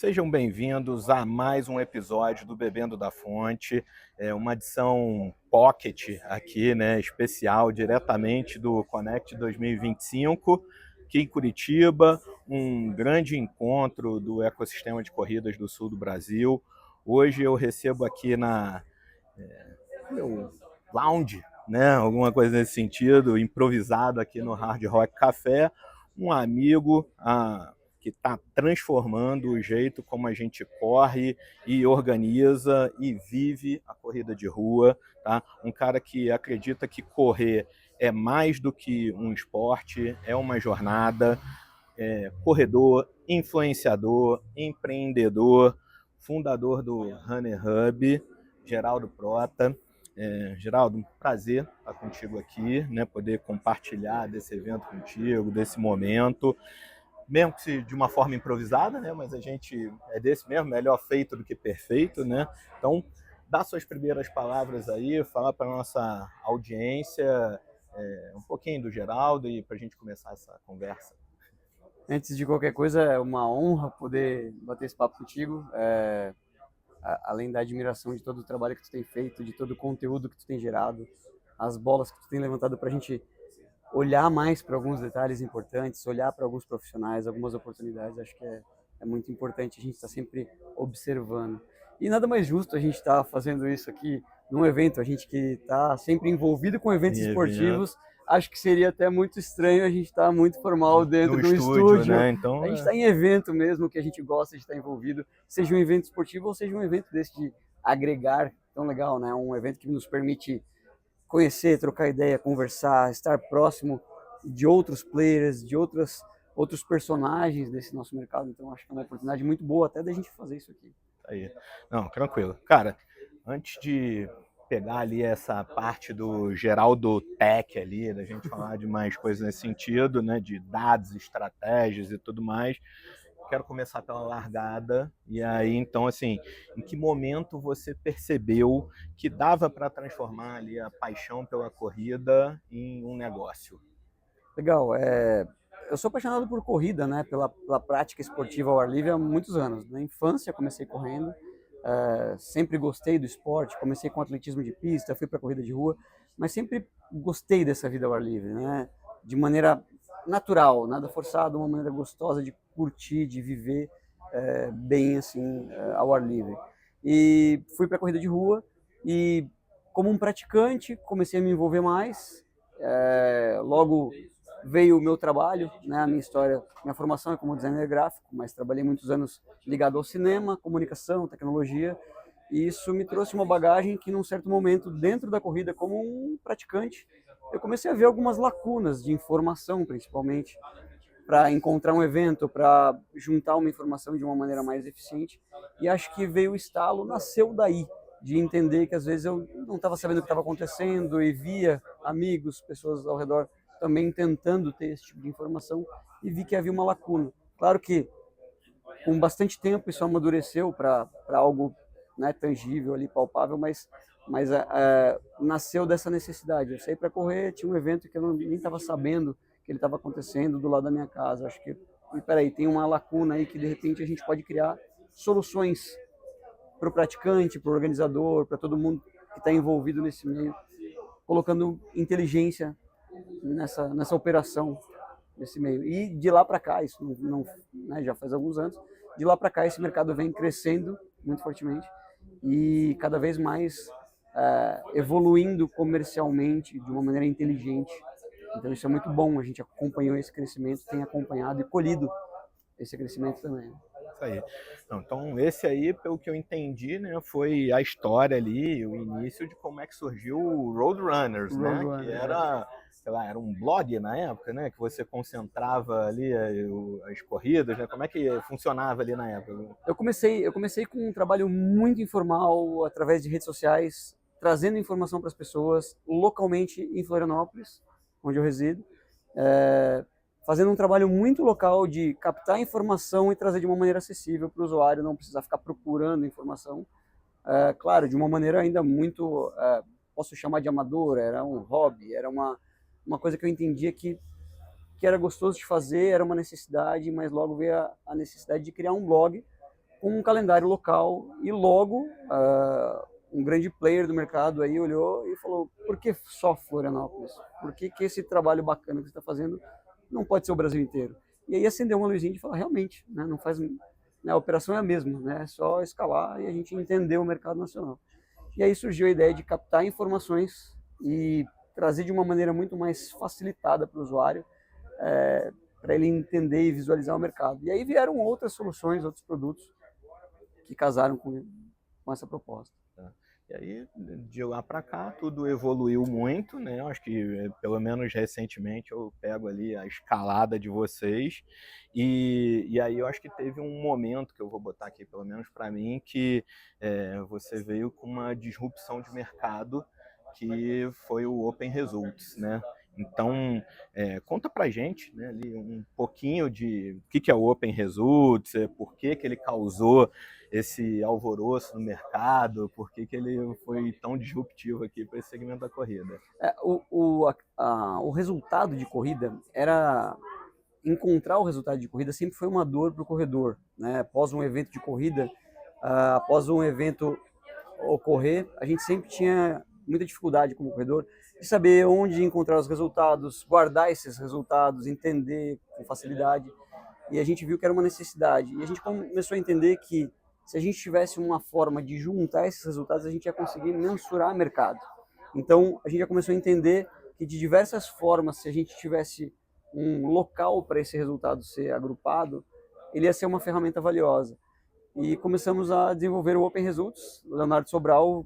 Sejam bem-vindos a mais um episódio do Bebendo da Fonte, uma edição pocket aqui, né, especial, diretamente do Connect 2025, aqui em Curitiba, um grande encontro do ecossistema de corridas do sul do Brasil. Hoje eu recebo aqui na meu lounge, né, alguma coisa nesse sentido, improvisado aqui no Hard Rock Café, um amigo que está transformando o jeito como a gente corre e organiza e vive a corrida de rua, tá? Um cara que acredita que correr é mais do que um esporte, é uma jornada, corredor, influenciador, empreendedor, fundador do Runner Hub, Geraldo Prota. Geraldo, um prazer estar contigo aqui, né? Poder compartilhar desse evento contigo, desse momento, mesmo que de uma forma improvisada, né? Mas a gente é desse mesmo, melhor feito do que perfeito, né? Então, dá suas primeiras palavras aí, falar para a nossa audiência um pouquinho do Geraldo e para a gente começar essa conversa. Antes de qualquer coisa, é uma honra poder bater esse papo contigo. Além da admiração de todo o trabalho que tu tem feito, de todo o conteúdo que tu tem gerado, as bolas que tu tem levantado para a gente olhar mais para alguns detalhes importantes, olhar para alguns profissionais, algumas oportunidades. Acho que é muito importante a gente estar sempre observando. E nada mais justo a gente estar fazendo isso aqui num evento, a gente que está sempre envolvido com eventos Em evento, esportivos. Acho que seria até muito estranho a gente estar muito formal dentro no de um estúdio, estúdio. né? A Então, gente está em evento mesmo, que a gente gosta de estar envolvido, seja um evento esportivo ou seja um evento desse de agregar, tão legal, né? Um evento que nos permite conhecer, trocar ideia, conversar, estar próximo de outros players, de outros personagens desse nosso mercado. Então, acho que é uma oportunidade muito boa até da gente fazer isso aqui. aí. Não, tranquilo. Cara, antes de pegar ali essa parte do Geraldo Tech ali, da gente falar de mais coisas nesse sentido, né, de dados, estratégias e tudo mais, quero começar pela largada. E aí, então, assim, em que momento você percebeu que dava para transformar ali a paixão pela corrida em um negócio? Legal. Eu sou apaixonado por corrida, né? Pela prática esportiva ao ar livre há muitos anos. Na infância comecei correndo, sempre gostei do esporte. Comecei com atletismo de pista, fui para corrida de rua, mas sempre gostei dessa vida ao ar livre, né? De maneira natural, nada forçado, uma maneira gostosa de curtir, de viver bem assim ao ar livre. E fui para corrida de rua e como um praticante comecei a me envolver mais. Logo veio o meu trabalho, né, a minha história, minha formação é como designer gráfico, mas trabalhei muitos anos ligado ao cinema, comunicação, tecnologia, e isso me trouxe uma bagagem que num certo momento, dentro da corrida, como um praticante, eu comecei a ver algumas lacunas de informação, principalmente, para encontrar um evento, para juntar uma informação de uma maneira mais eficiente, e acho que veio o estalo, nasceu daí, de entender que às vezes eu não estava sabendo o que estava acontecendo e via amigos, pessoas ao redor também tentando ter esse tipo de informação e vi que havia uma lacuna. Claro que com bastante tempo isso amadureceu para algo, né, tangível ali, palpável, mas nasceu dessa necessidade. Eu saí para correr, tinha um evento que eu nem estava sabendo que ele estava acontecendo do lado da minha casa. Acho que, peraí, tem uma lacuna aí que de repente a gente pode criar soluções para o praticante, para o organizador, para todo mundo que está envolvido nesse meio, colocando inteligência nessa operação, nesse meio. E de lá para cá, isso não, né, já faz alguns anos, de lá para cá esse mercado vem crescendo muito fortemente e cada vez mais evoluindo comercialmente de uma maneira inteligente. Então isso é muito bom, a gente acompanhou esse crescimento, tem acompanhado e colhido esse crescimento também. Isso aí. Não, então, esse aí, pelo que eu entendi, né, foi a história ali, o início de como é que surgiu o Roadrunners, né? Que Roadrunners, era, sei lá, era um blog na época, né? Que você concentrava ali as corridas, né? Como é que funcionava ali na época? Eu comecei com um trabalho muito informal, através de redes sociais, trazendo informação para as pessoas, localmente em Florianópolis, onde eu resido, é, fazendo um trabalho muito local de captar informação e trazer de uma maneira acessível para o usuário, não precisar ficar procurando informação. Claro, de uma maneira ainda muito, posso chamar de amadora, era um hobby, era uma coisa que eu entendia que era gostoso de fazer, era uma necessidade, mas logo veio a necessidade de criar um blog com um calendário local e logo um grande player do mercado aí olhou e falou: por que só Florianópolis? Por que esse trabalho bacana que você está fazendo não pode ser o Brasil inteiro? E aí acendeu uma luzinha de falar: realmente, né, não faz, né, a operação é a mesma, né, é só escalar e a gente entender o mercado nacional. E aí surgiu a ideia de captar informações e trazer de uma maneira muito mais facilitada para o usuário, para ele entender e visualizar o mercado. E aí vieram outras soluções, outros produtos que casaram com essa proposta. E aí, de lá para cá, tudo evoluiu muito, né? Eu acho que, pelo menos recentemente, eu pego ali a escalada de vocês. E aí eu acho que teve um momento que eu vou botar aqui, pelo menos para mim, que você veio com uma disrupção de mercado, que foi o Open Results, né? Então, conta pra gente, né, ali um pouquinho de o que é o Open Results, por que ele causou esse alvoroço no mercado, por que ele foi tão disruptivo aqui para esse segmento da corrida. O resultado de corrida era... Encontrar o resultado de corrida sempre foi uma dor para o corredor, né? Após um evento de corrida, após um evento ocorrer, a gente sempre tinha muita dificuldade como corredor de saber onde encontrar os resultados, guardar esses resultados, entender com facilidade. E a gente viu que era uma necessidade. E a gente começou a entender que se a gente tivesse uma forma de juntar esses resultados, a gente ia conseguir mensurar o mercado. Então, a gente já começou a entender que de diversas formas, se a gente tivesse um local para esse resultado ser agrupado, ele ia ser uma ferramenta valiosa. E começamos a desenvolver o Open Results. O Leonardo Sobral,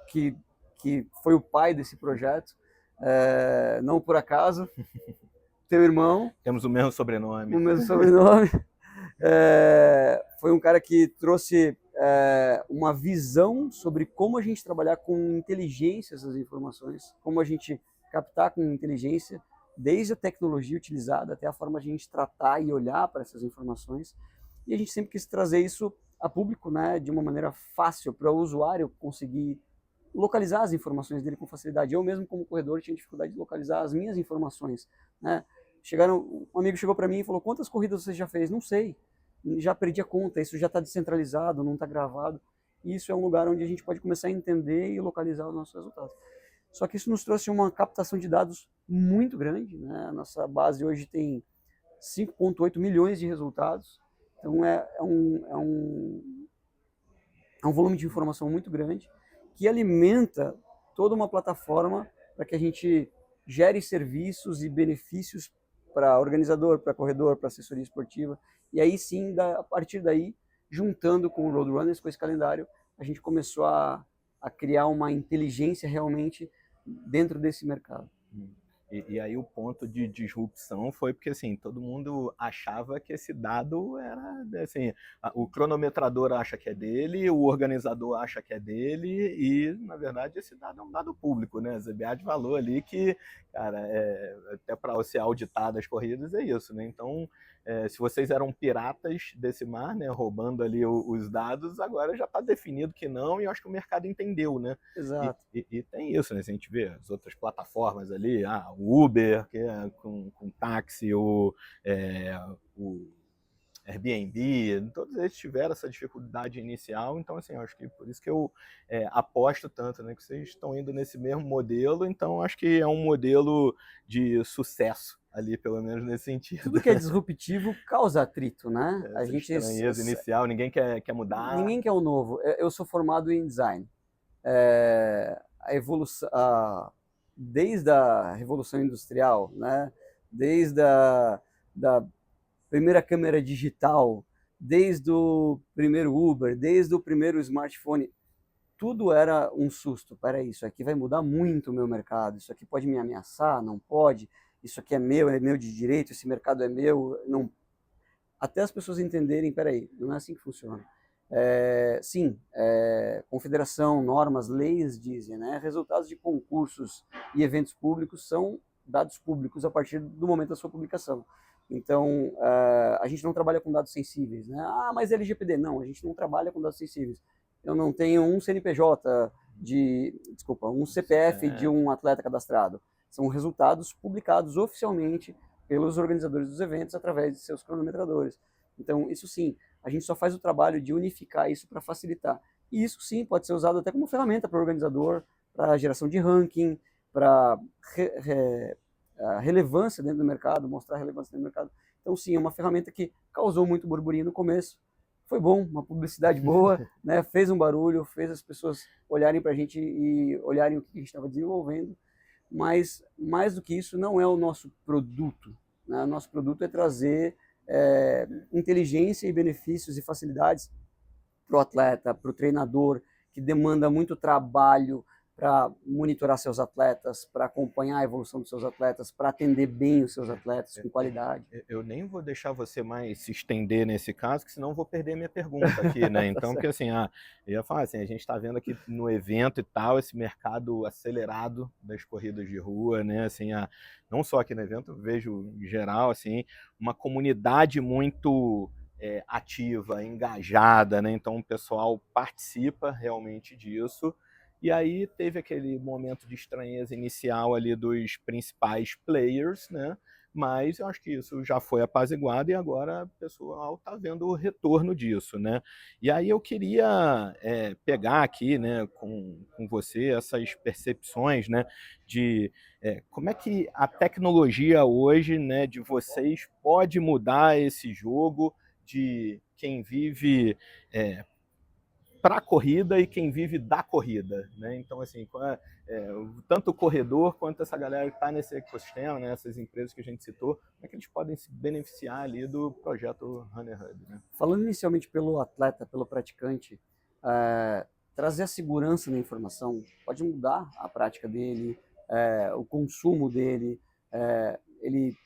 que foi o pai desse projeto, não por acaso, teu irmão. Temos o mesmo sobrenome. O mesmo sobrenome. Foi um cara que trouxe uma visão sobre como a gente trabalhar com inteligência essas informações, como a gente captar com inteligência, desde a tecnologia utilizada até a forma de a gente tratar e olhar para essas informações. E a gente sempre quis trazer isso a público, né, de uma maneira fácil para o usuário conseguir localizar as informações dele com facilidade. Eu mesmo, como corredor, tinha dificuldade de localizar as minhas informações, né? Um amigo chegou para mim e falou: quantas corridas você já fez? Não sei, já perdi a conta, isso já está descentralizado, não está gravado. E isso é um lugar onde a gente pode começar a entender e localizar os nossos resultados. Só que isso nos trouxe uma captação de dados muito grande, né? A nossa base hoje tem 5,8 milhões de resultados, então é um volume de informação muito grande que alimenta toda uma plataforma para que a gente gere serviços e benefícios para organizador, para corredor, para assessoria esportiva. E aí sim, a partir daí, juntando com o Roadrunners, com esse calendário, a gente começou a criar uma inteligência realmente dentro desse mercado. E aí o ponto de disrupção foi porque, assim, todo mundo achava que esse dado era, assim, o cronometrador acha que é dele, o organizador acha que é dele, e, na verdade, esse dado é um dado público, né? ZBA de valor ali que, cara, até para se auditar das corridas é isso, né? Então, se vocês eram piratas desse mar, né, roubando ali os dados, agora já está definido que não, e eu acho que o mercado entendeu, né? Exato. E tem isso, né? Se a gente vê as outras plataformas ali, o Uber, que é com táxi, o Airbnb, todos eles tiveram essa dificuldade inicial, então, assim, eu acho que por isso que eu aposto tanto, né? Que vocês estão indo nesse mesmo modelo, então acho que é um modelo de sucesso ali, pelo menos nesse sentido. Tudo que é disruptivo causa atrito, né? A gente estranheza inicial, ninguém quer mudar. Ninguém quer o novo. Eu sou formado em design. A evolução, desde a Revolução Industrial, né? Desde da primeira câmera digital, desde o primeiro Uber, desde o primeiro smartphone, tudo era um susto. Peraí, isso aqui vai mudar muito o meu mercado, isso aqui pode me ameaçar, não pode, isso aqui é meu de direito, esse mercado é meu, não. Até as pessoas entenderem, peraí, não é assim que funciona. Sim, confederação, normas, leis dizem, né? Resultados de concursos e eventos públicos são dados públicos a partir do momento da sua publicação. Então, a gente não trabalha com dados sensíveis, né? Mas LGPD, não, a gente não trabalha com dados sensíveis. Eu não tenho um CNPJ um CPF de um atleta cadastrado. São resultados publicados oficialmente pelos organizadores dos eventos através de seus cronometradores. Então, isso sim, a gente só faz o trabalho de unificar isso para facilitar. E isso sim pode ser usado até como ferramenta para o organizador, para geração de ranking, para a relevância dentro do mercado, mostrar a relevância dentro do mercado. Então, sim, é uma ferramenta que causou muito burburinho no começo. Foi bom, uma publicidade boa, né? Fez um barulho, fez as pessoas olharem para a gente e olharem o que a gente estava desenvolvendo. Mas, mais do que isso, não é o nosso produto. Né? O nosso produto é trazer inteligência e benefícios e facilidades para o atleta, para o treinador, que demanda muito trabalho para monitorar seus atletas, para acompanhar a evolução dos seus atletas, para atender bem os seus atletas com qualidade. Eu nem vou deixar você mais se estender nesse caso, que senão eu vou perder minha pergunta aqui, né? Então, porque assim, eu ia falar assim, a gente está vendo aqui no evento e tal, esse mercado acelerado das corridas de rua, né? Assim, não só aqui no evento, eu vejo em geral, assim, uma comunidade muito ativa, engajada, né? Então o pessoal participa realmente disso. E aí teve aquele momento de estranheza inicial ali dos principais players, né? Mas eu acho que isso já foi apaziguado e agora o pessoal está vendo o retorno disso, né? E aí eu queria pegar aqui, né, com você essas percepções, né, de como é que a tecnologia hoje, né, de vocês pode mudar esse jogo de quem vive para a corrida e quem vive da corrida, né? Então, assim, tanto o corredor quanto essa galera que está nesse ecossistema, né, essas empresas que a gente citou, como é que eles podem se beneficiar ali do projeto Runner Hub, né? Falando inicialmente pelo atleta, pelo praticante, trazer a segurança na informação pode mudar a prática dele, o consumo dele, ele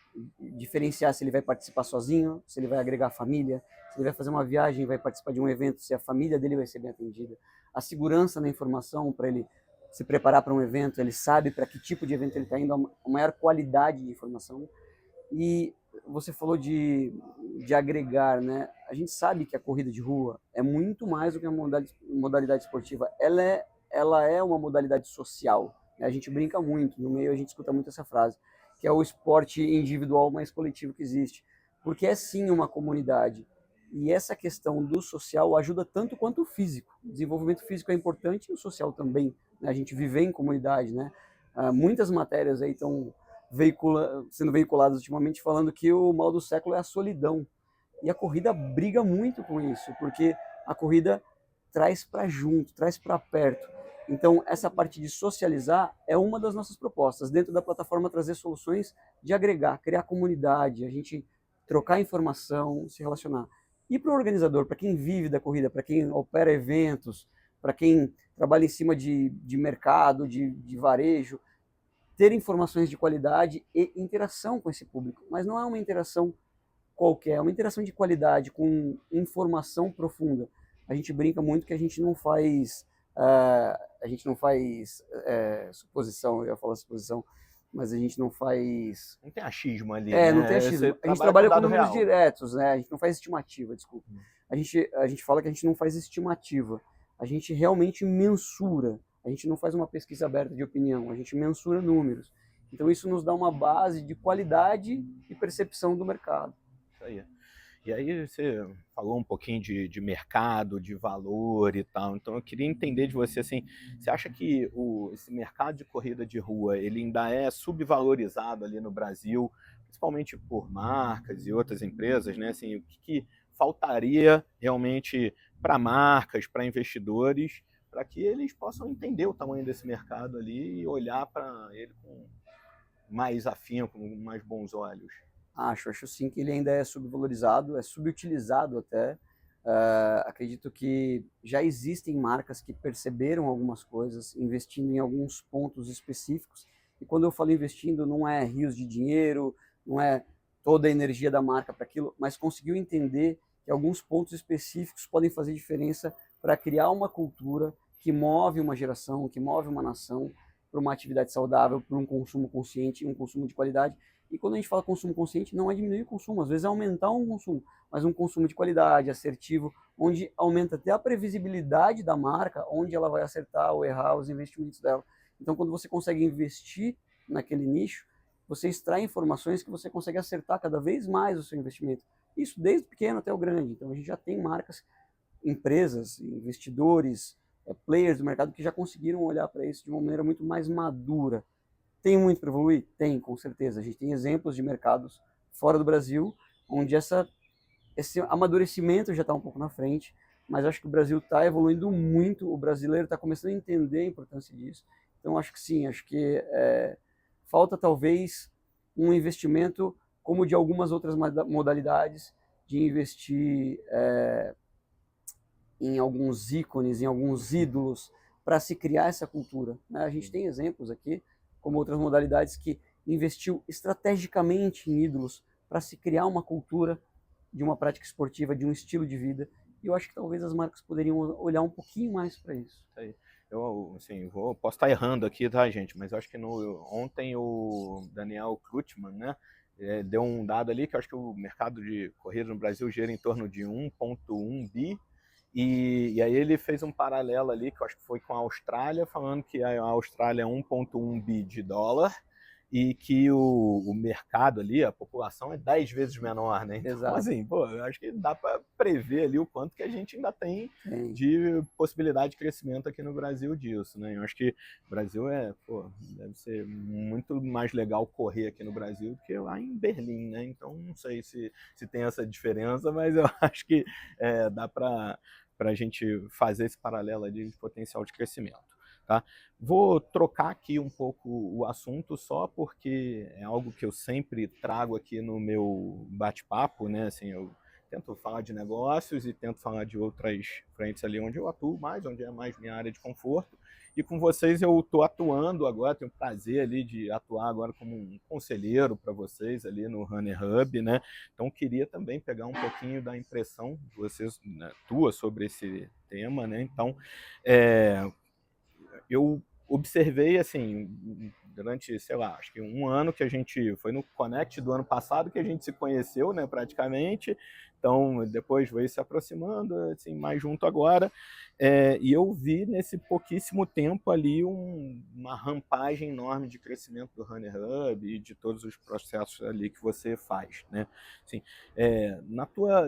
diferenciar se ele vai participar sozinho, se ele vai agregar a família, se ele vai fazer uma viagem, vai participar de um evento, se a família dele vai ser bem atendida. A segurança na informação para ele se preparar para um evento, ele sabe para que tipo de evento ele está indo, a maior qualidade de informação. E você falou de agregar, né? A gente sabe que a corrida de rua é muito mais do que uma modalidade esportiva. Ela é uma modalidade social. Né? A gente brinca muito, no meio a gente escuta muito essa frase, que é o esporte individual mais coletivo que existe. Porque é sim uma comunidade. E essa questão do social ajuda tanto quanto o físico. O desenvolvimento físico é importante e o social também. Né? A gente viver em comunidade, né? Muitas matérias aí estão sendo veiculadas ultimamente falando que o mal do século é a solidão. E a corrida briga muito com isso, porque a corrida traz para junto, traz para perto. Então, essa parte de socializar é uma das nossas propostas. Dentro da plataforma, trazer soluções de agregar, criar comunidade, a gente trocar informação, se relacionar. E para o organizador, para quem vive da corrida, para quem opera eventos, para quem trabalha em cima de mercado, de varejo, ter informações de qualidade e interação com esse público. Mas não é uma interação qualquer, é uma interação de qualidade, com informação profunda. A gente brinca muito que a gente não faz suposição, eu ia falar suposição, mas a gente não faz... Não tem achismo ali, né? Não tem achismo. Você A gente trabalha com trabalha com dado números real. diretos, né? A gente não faz estimativa, desculpa. A gente fala que a gente não faz estimativa. A gente realmente mensura. A gente não faz uma pesquisa aberta de opinião, a gente mensura números. Então isso nos dá uma base de qualidade e percepção do mercado. Isso aí. E aí você falou um pouquinho de mercado, de valor e tal. Então eu queria entender de você assim, você acha que esse mercado de corrida de rua ele ainda é subvalorizado ali no Brasil, principalmente por marcas e outras empresas, né? Assim, o que faltaria realmente para marcas, para investidores, para que eles possam entender o tamanho desse mercado ali e olhar para ele com mais afinco, com mais bons olhos? Acho sim que ele ainda é subvalorizado, é subutilizado até. Acredito que já existem marcas que perceberam algumas coisas, investindo em alguns pontos específicos. E quando eu falo investindo, não é rios de dinheiro, não é toda a energia da marca para aquilo, mas conseguiu entender que alguns pontos específicos podem fazer diferença para criar uma cultura que move uma geração, que move uma nação para uma atividade saudável, para um consumo consciente e um consumo de qualidade. E quando a gente fala consumo consciente, não é diminuir o consumo, às vezes é aumentar um consumo, mas um consumo de qualidade, assertivo, onde aumenta até a previsibilidade da marca, onde ela vai acertar ou errar os investimentos dela. Então, quando você consegue investir naquele nicho, você extrai informações que você consegue acertar cada vez mais o seu investimento. Isso desde o pequeno até o grande. Então a gente já tem marcas, empresas, investidores, players do mercado que já conseguiram olhar para isso de uma maneira muito mais madura. Tem muito para evoluir? Tem, com certeza. A gente tem exemplos de mercados fora do Brasil, onde esse amadurecimento já está um pouco na frente, mas acho que o Brasil está evoluindo muito, o brasileiro está começando a entender a importância disso. Então acho que sim, acho que falta talvez um investimento como de algumas outras modalidades, de investir em alguns ícones, em alguns ídolos, para se criar essa cultura, né? A gente tem exemplos aqui, como outras modalidades, que investiu estrategicamente em ídolos para se criar uma cultura de uma prática esportiva, de um estilo de vida. E eu acho que talvez as marcas poderiam olhar um pouquinho mais para isso. Eu, assim, posso estar errando aqui, tá, gente? Mas eu acho que ontem o Daniel Krutman, né, deu um dado ali que eu acho que o mercado de corrida no Brasil gira em torno de 1,1 bi. E aí ele fez um paralelo ali, que eu acho que foi com a Austrália, falando que a Austrália é 1,1 bi de dólar e que o mercado ali, a população é 10 vezes menor, né? Então, Exato. assim, pô, eu acho que dá para prever ali o quanto que a gente ainda tem de possibilidade de crescimento aqui no Brasil disso, né? Eu acho que o Brasil deve ser muito mais legal correr aqui no Brasil do que lá em Berlim, né? Então, não sei se tem essa diferença, mas eu acho que dá para a gente fazer esse paralelo ali de potencial de crescimento. Tá? Vou trocar aqui um pouco o assunto só porque é algo que eu sempre trago aqui no meu bate-papo, né? Assim, eu tento falar de negócios e tento falar de outras frentes ali onde eu atuo mais, onde é mais minha área de conforto. E com vocês eu estou atuando agora, tenho o prazer ali de atuar agora como um conselheiro para vocês ali no Runner Hub, né? Então queria também pegar um pouquinho da impressão de vocês, né, tua sobre esse tema, né? Então, eu observei, assim, durante, sei lá, acho que um ano que a gente foi no Connect do ano passado que a gente se conheceu, né, praticamente. Então, depois veio se aproximando, assim, mais junto agora. E eu vi nesse pouquíssimo tempo ali uma rampagem enorme de crescimento do Runner Hub e de todos os processos ali que você faz, né? Assim,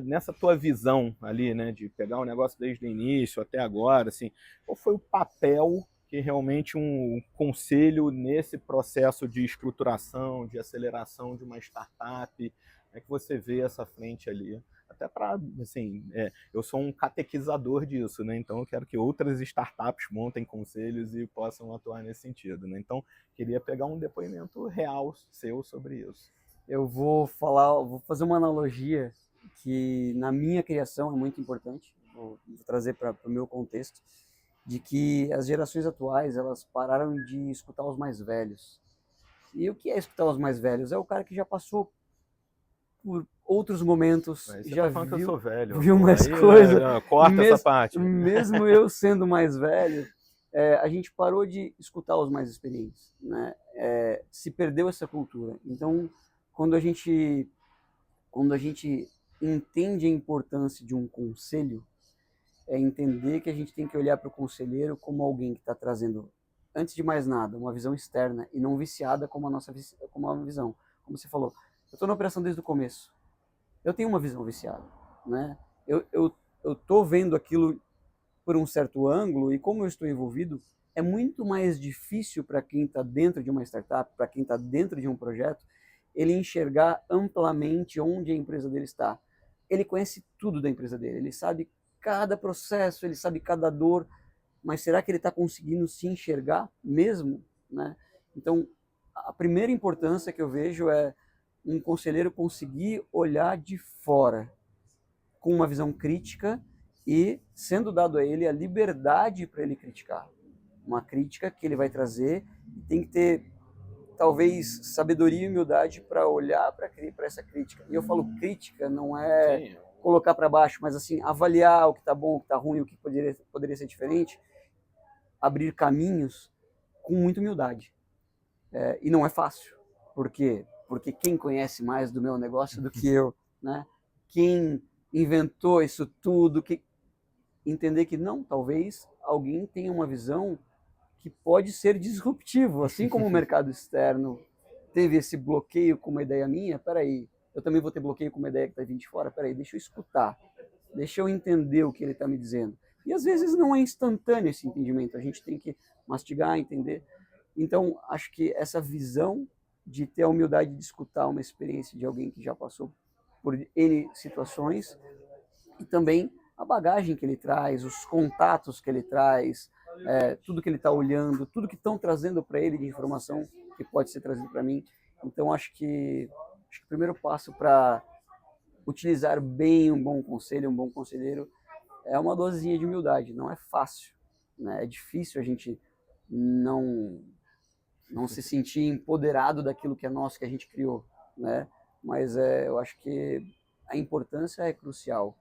nessa tua visão ali, né, de pegar o negócio desde o início até agora, assim, qual foi o papel que realmente um conselho nesse processo de estruturação, de aceleração de uma startup, é que você vê essa frente ali? Até para, assim, eu sou um catequizador disso, né? Então eu quero que outras startups montem conselhos e possam atuar nesse sentido, né? Então queria pegar um depoimento real seu sobre isso. Eu vou fazer uma analogia que na minha criação é muito importante, vou trazer para o meu contexto, de que as gerações atuais, elas pararam de escutar os mais velhos. E o que é escutar os mais velhos? É o cara que já passou por outros momentos, já viu, que eu sou velho, viu mais coisa. Corta essa parte. Mesmo eu sendo mais velho, a gente parou de escutar os mais experientes, né? Se perdeu essa cultura. Então, quando a gente entende a importância de um conselho, é entender que a gente tem que olhar para o conselheiro como alguém que está trazendo, antes de mais nada, uma visão externa e não viciada como a nossa visão. Como você falou, eu estou na operação desde o começo. Eu tenho uma visão viciada, né? Eu estou vendo aquilo por um certo ângulo e como eu estou envolvido, é muito mais difícil para quem está dentro de uma startup, para quem está dentro de um projeto, ele enxergar amplamente onde a empresa dele está. Ele conhece tudo da empresa dele, ele sabe cada processo, ele sabe cada dor, mas será que ele está conseguindo se enxergar mesmo, né? Então, a primeira importância que eu vejo é um conselheiro conseguir olhar de fora com uma visão crítica e sendo dado a ele a liberdade para ele criticar. Uma crítica que ele vai trazer e tem que ter talvez sabedoria e humildade para olhar para essa crítica. E eu falo crítica, não é Sim. Colocar para baixo, mas assim, avaliar o que está bom, o que está ruim, o que poderia ser diferente, abrir caminhos com muita humildade. E não é fácil. Por quê? Porque quem conhece mais do meu negócio do que eu, né? Quem inventou isso tudo, entender que não, talvez alguém tenha uma visão que pode ser disruptivo, assim como o mercado externo teve esse bloqueio com uma ideia minha, peraí, eu também vou ter bloqueio com uma ideia que está vindo de fora. Peraí, deixa eu escutar, deixa eu entender o que ele está me dizendo. E às vezes não é instantâneo esse entendimento, a gente tem que mastigar, entender. Então, acho que essa visão de ter a humildade de escutar uma experiência de alguém que já passou por N situações, e também a bagagem que ele traz, os contatos que ele traz, tudo que ele está olhando, tudo que estão trazendo para ele de informação que pode ser trazido para mim. Então, acho que o primeiro passo para utilizar bem um bom conselho, um bom conselheiro, é uma dosezinha de humildade. Não é fácil, né? É difícil a gente não se sentir empoderado daquilo que é nosso, que a gente criou, né? Mas eu acho que a importância é crucial.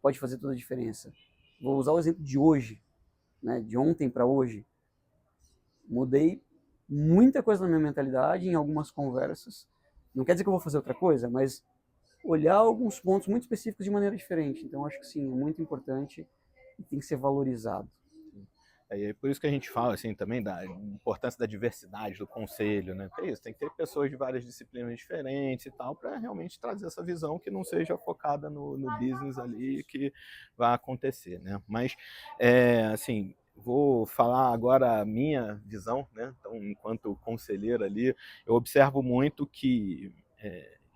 Pode fazer toda a diferença. Vou usar o exemplo de hoje, né? De ontem para hoje. Mudei muita coisa na minha mentalidade em algumas conversas. Não quer dizer que eu vou fazer outra coisa, mas olhar alguns pontos muito específicos de maneira diferente. Então, acho que sim, é muito importante e tem que ser valorizado. É por isso que a gente fala assim também da importância da diversidade do conselho, né? Porque é isso, tem que ter pessoas de várias disciplinas diferentes e tal, para realmente trazer essa visão que não seja focada no business ali que vai acontecer, né? Mas, assim, vou falar agora a minha visão, né? Então, enquanto conselheiro ali, eu observo muito que,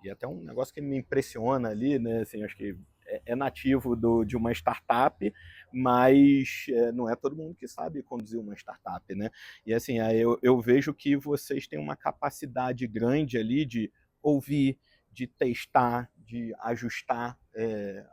e até um negócio que me impressiona ali, né? Assim, acho que é nativo de uma startup, mas não é todo mundo que sabe conduzir uma startup, né? E assim, eu vejo que vocês têm uma capacidade grande ali de ouvir, de testar, de ajustar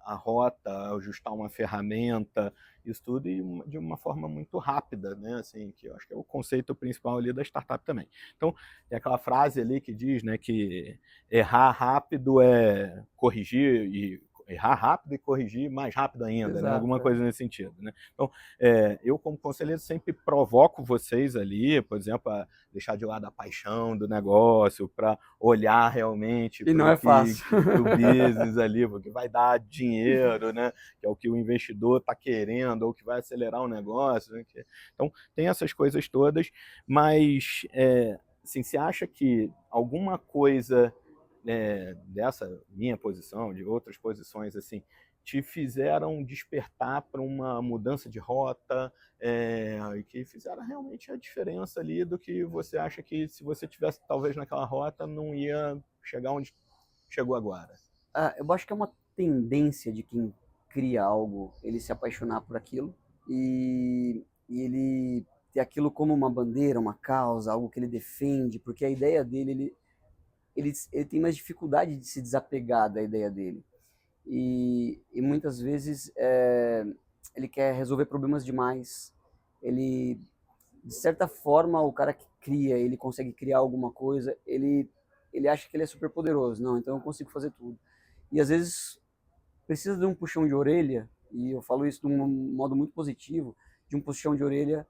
a rota, ajustar uma ferramenta, isso tudo e de uma forma muito rápida, né? Assim, que eu acho que é o conceito principal ali da startup também. Então, tem aquela frase ali que diz, né, que errar rápido é corrigir e errar rápido e corrigir mais rápido ainda, né? Alguma Exato. coisa nesse sentido, né? Então, eu como conselheiro sempre provoco vocês ali, por exemplo, a deixar de lado a paixão do negócio, para olhar realmente E para não o é fácil. business ali, porque vai dar dinheiro, né? Que é o que o investidor está querendo, ou que vai acelerar o negócio, né? Então, tem essas coisas todas, mas assim, você acha que alguma coisa dessa minha posição, de outras posições, assim, te fizeram despertar para uma mudança de rota, e que fizeram realmente a diferença ali do que você acha que se você tivesse talvez naquela rota não ia chegar onde chegou agora? Eu acho que é uma tendência de quem cria algo, ele se apaixonar por aquilo e ele ter aquilo como uma bandeira, uma causa, algo que ele defende, porque a ideia dele, ele tem mais dificuldade de se desapegar da ideia dele. E muitas vezes ele quer resolver problemas demais. Ele, de certa forma, o cara que cria, ele consegue criar alguma coisa, ele acha que ele é super poderoso. Não, então eu consigo fazer tudo. E às vezes precisa de um puxão de orelha, e eu falo isso de um modo muito positivo, de um puxão de orelha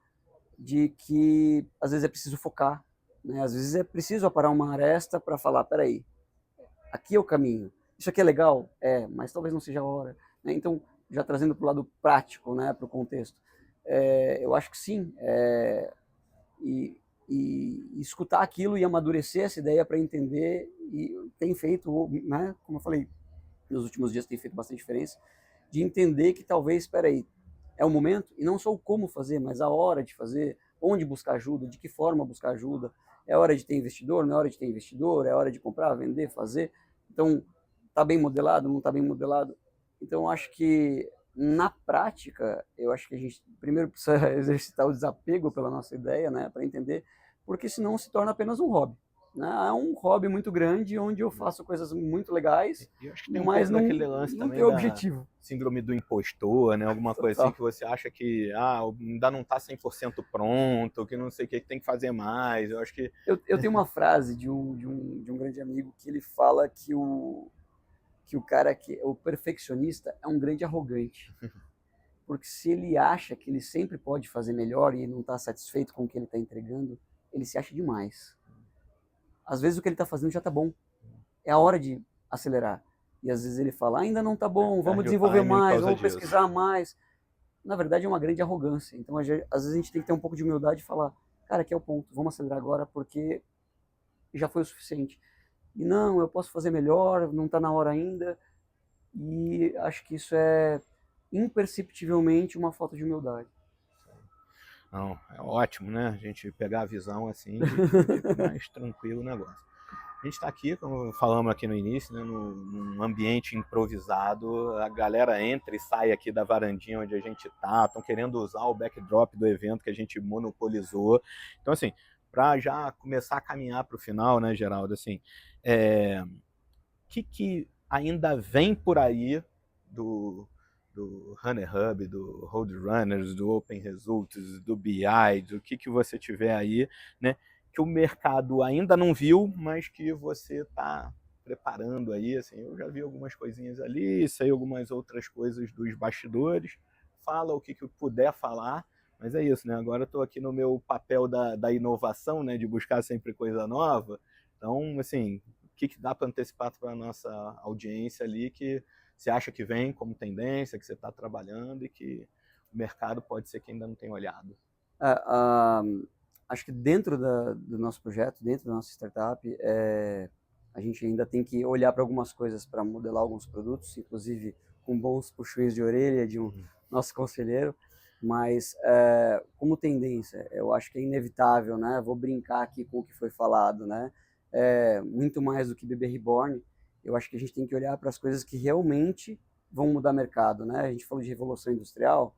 de que às vezes é preciso focar, né? Às vezes é preciso aparar uma aresta para falar, peraí, aqui é o caminho. Isso aqui é legal? É, mas talvez não seja a hora. Né? Então, já trazendo para o lado prático, né, para o contexto, eu acho que sim. E escutar aquilo e amadurecer essa ideia para entender, e tem feito, né, como eu falei, nos últimos dias tem feito bastante diferença, de entender que talvez, espera aí, é o momento, e não só o como fazer, mas a hora de fazer, onde buscar ajuda, de que forma buscar ajuda. É hora de ter investidor, não é hora de ter investidor, é hora de comprar, vender, fazer. Então, está bem modelado, não está bem modelado. Então, acho que na prática, eu acho que a gente primeiro precisa exercitar o desapego pela nossa ideia, né, para entender, porque senão se torna apenas um hobby. Né? É um hobby muito grande onde eu faço coisas muito legais, E eu acho que tem um mas pouco não, daquele lance não também tem da objetivo. síndrome do impostor, né? Alguma coisa assim Total. que você acha que ainda não está 100% pronto, que não sei o que tem que fazer mais. Eu acho que Eu tenho uma frase de um grande amigo que ele fala que o cara o perfeccionista é um grande arrogante. Porque se ele acha que ele sempre pode fazer melhor e não está satisfeito com o que ele está entregando, ele se acha demais. Às vezes o que ele está fazendo já está bom. É a hora de acelerar. E às vezes ele fala, ainda não está bom, vamos perde o desenvolver timing por mais, causa vamos disso. pesquisar mais. Na verdade é uma grande arrogância. Então às vezes a gente tem que ter um pouco de humildade e falar, cara, aqui é o ponto, vamos acelerar agora porque já foi o suficiente. e não, eu posso fazer melhor, não está na hora ainda, e acho que isso é imperceptivelmente uma falta de humildade. Não, é ótimo, né? A gente pegar a visão assim de que fica mais tranquilo o negócio. A gente está aqui, como falamos aqui no início, né, num ambiente improvisado. A galera entra e sai aqui da varandinha onde a gente está, estão querendo usar o backdrop do evento que a gente monopolizou. Então, assim, para já começar a caminhar para o final, né, Geraldo, assim, que ainda vem por aí do Runner Hub, do Roadrunners, do Open Results, do BI, do que você tiver aí, né? Que o mercado ainda não viu, mas que você está preparando aí, assim, eu já vi algumas coisinhas ali, sei algumas outras coisas dos bastidores, fala o que puder falar, mas é isso, né? Agora eu estou aqui no meu papel da inovação, né? De buscar sempre coisa nova, então, assim, o que dá para antecipar para a nossa audiência ali que você acha que vem como tendência, que você está trabalhando e que o mercado pode ser que ainda não tenha olhado? Acho que dentro do nosso projeto, dentro da nossa startup, a gente ainda tem que olhar para algumas coisas para modelar alguns produtos, inclusive com bons puxões de orelha de um nosso conselheiro, mas como tendência, eu acho que é inevitável, né? Vou brincar aqui com o que foi falado, né? Muito mais do que bebê reborn, eu acho que a gente tem que olhar para as coisas que realmente vão mudar o mercado, né? A gente falou de revolução industrial,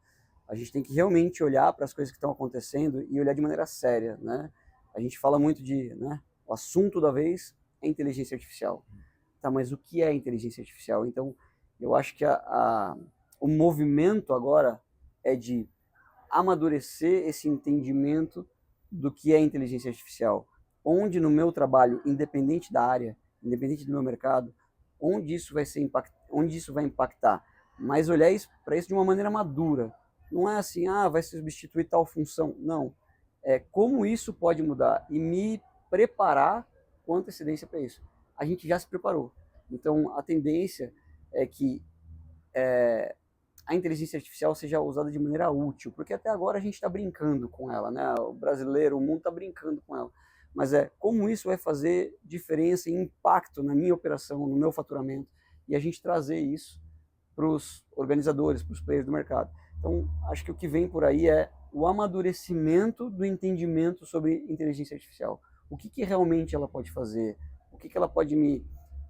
a gente tem que realmente olhar para as coisas que estão acontecendo e olhar de maneira séria, né? A gente fala muito de, né? O assunto da vez é inteligência artificial. Tá, mas o que é inteligência artificial? Então, eu acho que o movimento agora é de amadurecer esse entendimento do que é inteligência artificial. Onde no meu trabalho, independente da área, independente do meu mercado, onde isso vai onde isso vai impactar, mas olhar para isso de uma maneira madura. Não é assim, vai substituir tal função. Não. É como isso pode mudar e me preparar com antecedência para isso. A gente já se preparou. Então, a tendência é que a inteligência artificial seja usada de maneira útil, porque até agora a gente está brincando com ela, né? O brasileiro, o mundo está brincando com ela. Mas como isso vai fazer diferença e impacto na minha operação, no meu faturamento, e a gente trazer isso para os organizadores, para os players do mercado. Então, acho que o que vem por aí é o amadurecimento do entendimento sobre inteligência artificial. O que realmente ela pode fazer? O que ela pode me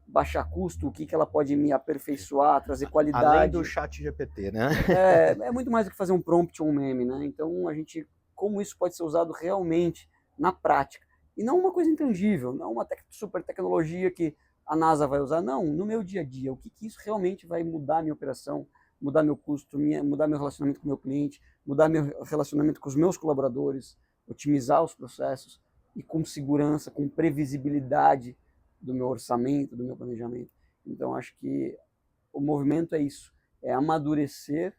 baixar custo? O que ela pode me aperfeiçoar, trazer qualidade? Além do chat GPT, né? É muito mais do que fazer um prompt ou um meme, né? Então, como isso pode ser usado realmente na prática? E não uma coisa intangível, não uma super tecnologia que a NASA vai usar, não, no meu dia a dia, o que isso realmente vai mudar a minha operação, mudar meu custo, mudar meu relacionamento com o meu cliente, mudar meu relacionamento com os meus colaboradores, otimizar os processos e com segurança, com previsibilidade do meu orçamento, do meu planejamento. Então, acho que o movimento é isso, é amadurecer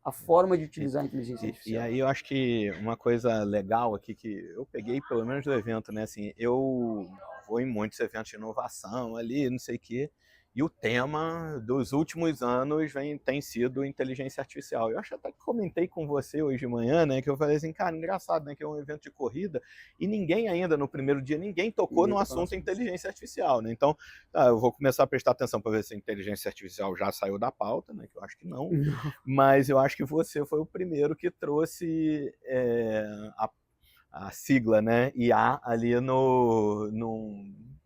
a forma de utilizar a inteligência artificial. E aí eu acho que uma coisa legal aqui que eu peguei, pelo menos do evento, né? Assim, eu vou em muitos eventos de inovação ali, não sei o quê, e o tema dos últimos anos tem sido inteligência artificial. Eu acho até que comentei com você hoje de manhã, né? Que eu falei assim, cara, engraçado, né? Que é um evento de corrida e ninguém ainda, no primeiro dia, ninguém tocou no assunto inteligência artificial, né? Então, eu vou começar a prestar atenção para ver se a inteligência artificial já saiu da pauta, né? Que eu acho que não. Mas eu acho que você foi o primeiro que trouxe a sigla, né? IA ali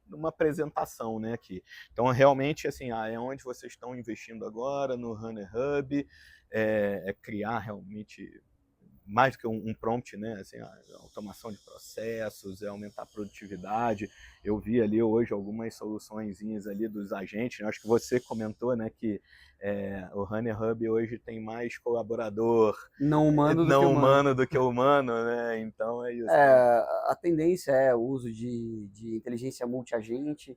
numa apresentação, né, aqui. Então, realmente, assim, é onde vocês estão investindo agora, no Runner Hub, criar realmente mais do que um prompt, né? Assim, a automação de processos, aumentar a produtividade. Eu vi ali hoje algumas soluçõezinhas ali dos agentes. Acho que você comentou, né, que o Runner Hub hoje tem mais colaborador não humano do que humano, né? Então é isso. A tendência é o uso de inteligência multiagente.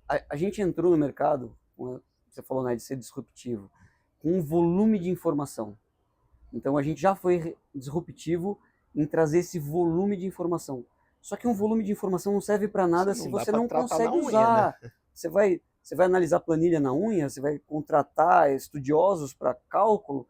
A gente entrou no mercado, como você falou, né, de ser disruptivo, com um volume de informação. Então a gente já foi disruptivo em trazer esse volume de informação. Só que um volume de informação não serve para nada se você não consegue usar. Né? Você vai analisar planilha na unha, você vai contratar estudiosos para cálculo.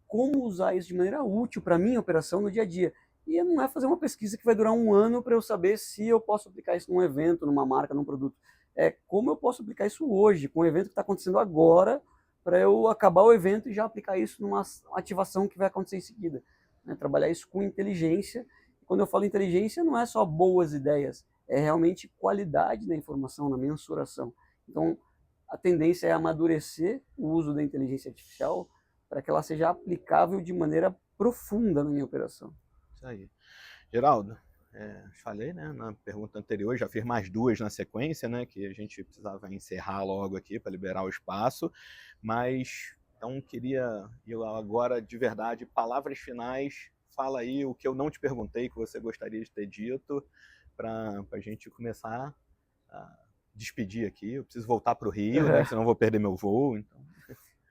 Como usar isso de maneira útil para a minha operação no dia a dia? E não é fazer uma pesquisa que vai durar um ano para eu saber se eu posso aplicar isso num evento, numa marca, num produto. É como eu posso aplicar isso hoje, com o evento que está acontecendo agora, para eu acabar o evento e já aplicar isso numa ativação que vai acontecer em seguida. Né? Trabalhar isso com inteligência. Quando eu falo inteligência, não é só boas ideias, é realmente qualidade da informação, na mensuração. Então, a tendência é amadurecer o uso da inteligência artificial para que ela seja aplicável de maneira profunda na minha operação. Isso aí. Geraldo, falei, né, na pergunta anterior, já fiz mais duas na sequência, né, que a gente precisava encerrar logo aqui para liberar o espaço, mas então queria eu agora de verdade, palavras finais, fala aí o que eu não te perguntei, que você gostaria de ter dito, para a gente começar a despedir aqui. Eu preciso voltar para o Rio, né, senão vou perder meu voo. Então.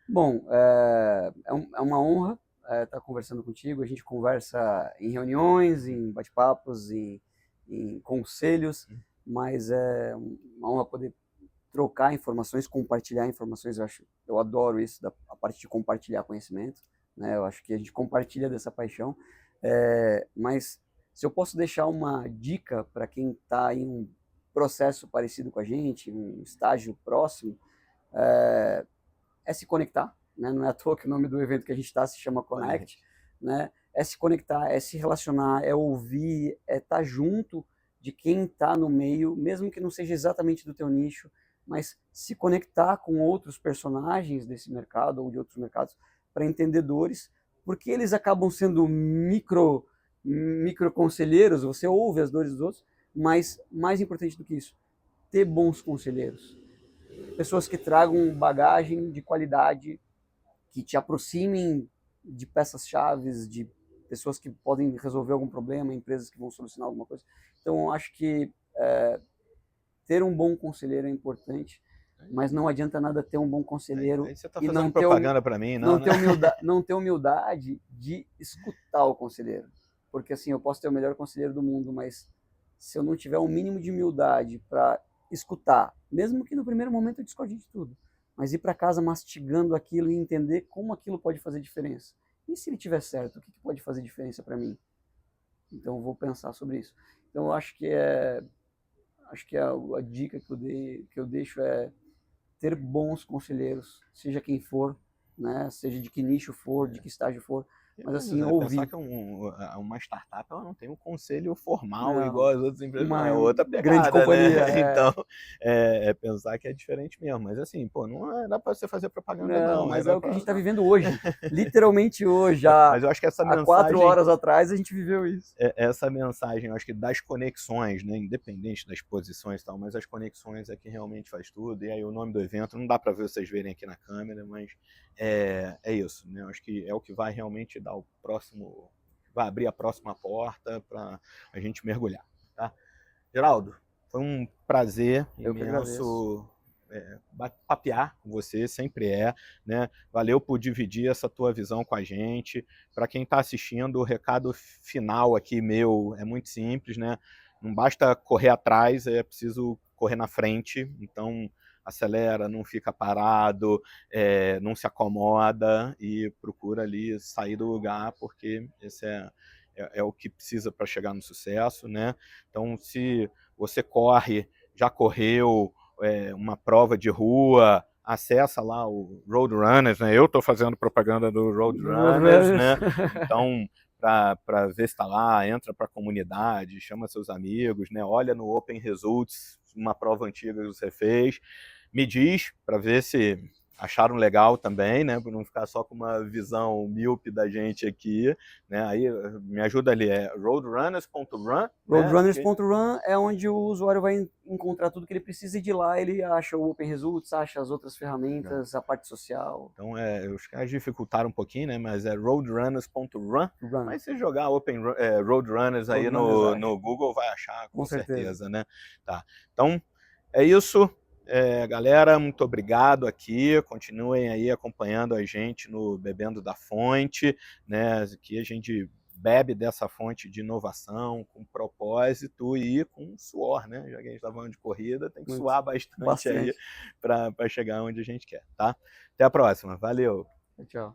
Bom, é uma honra estar conversando contigo. A gente conversa em reuniões, em bate-papos, em conselhos, mas é uma honra poder trocar informações, compartilhar informações. Eu adoro isso, a parte de compartilhar conhecimento, né? Eu acho que a gente compartilha dessa paixão. Mas se eu posso deixar uma dica para quem está em um processo parecido com a gente, um estágio próximo, é se conectar, né? Não é à toa que o nome do evento que a gente está se chama Connect, né? É se conectar, é se relacionar, é ouvir, é estar junto de quem está no meio, mesmo que não seja exatamente do teu nicho, mas se conectar com outros personagens desse mercado ou de outros mercados para entendedores, porque eles acabam sendo micro conselheiros, você ouve as dores dos outros, mas mais importante do que isso, ter bons conselheiros. Pessoas que tragam bagagem de qualidade, que te aproximem de peças-chave, de pessoas que podem resolver algum problema, empresas que vão solucionar alguma coisa. Então, eu acho que ter um bom conselheiro é importante, mas não adianta nada ter um bom conselheiro Aí você tá e fazendo propaganda para mim, não, né? não ter humildade de escutar o conselheiro. Porque assim, eu posso ter o melhor conselheiro do mundo, mas se eu não tiver um mínimo de humildade para escutar, mesmo que no primeiro momento eu discorde de tudo, mas ir para casa mastigando aquilo e entender como aquilo pode fazer diferença. E se ele tiver certo, o que pode fazer diferença para mim? Então eu vou pensar sobre isso. Então eu acho que a dica que eu deixo é ter bons conselheiros, seja quem for, né? Seja de que nicho for, de que estágio for, mas assim, Pensar ouvir. que uma startup ela não tem um conselho formal igual Não, as outras empresas, não, é uma outra grande pegada, né? companhia. Então, pensar que é diferente mesmo. Mas assim, pô, não dá para você fazer propaganda, Não, não. mas Era é o que a pra... gente está vivendo hoje. Literalmente hoje. Há, Mas eu acho que essa há 4 mensagem, horas atrás a gente viveu isso. essa mensagem, eu acho que das conexões, né, independente das posições e tal, mas as conexões é que realmente faz tudo. E aí o nome do evento, não dá para vocês verem aqui na câmera, mas é isso, né? Eu acho que é o que vai realmente dar o próximo, vai abrir a próxima porta para a gente mergulhar, tá? Geraldo, foi um prazer Eu que agradeço. imenso papear com você, sempre né? Valeu por dividir essa tua visão com a gente. Para quem está assistindo, o recado final aqui meu é muito simples, né? Não basta correr atrás, é preciso correr na frente. Então, acelera, não fica parado, não se acomoda e procura ali sair do lugar, porque esse é o que precisa para chegar no sucesso, né? Então, se você corre, já correu uma prova de rua, acessa lá o Roadrunners, né? Eu estou fazendo propaganda do Roadrunners, né? Então, para ver se está lá, entra para a comunidade, chama seus amigos, né? Olha no Open Results, uma prova antiga que você fez, me diz para ver se acharam legal também, né? Para não ficar só com uma visão míope da gente aqui, né? Aí me ajuda ali, é roadrunners.run, né? Roadrunners.run é onde o usuário vai encontrar tudo que ele precisa e de lá ele acha o Open Results, acha as outras ferramentas, a parte social. Então, os caras dificultaram um pouquinho, né? Mas é roadrunners.run. Mas se jogar Roadrunners aí no Google, vai achar com certeza, né? Tá. Então, é isso. Galera, muito obrigado aqui. Continuem aí acompanhando a gente no Bebendo da Fonte, né? Aqui a gente bebe dessa fonte de inovação, com propósito e com suor, né? Já que a gente está falando de corrida, tem que suar bastante aí para chegar onde a gente quer, tá? Até a próxima. Valeu! Tchau.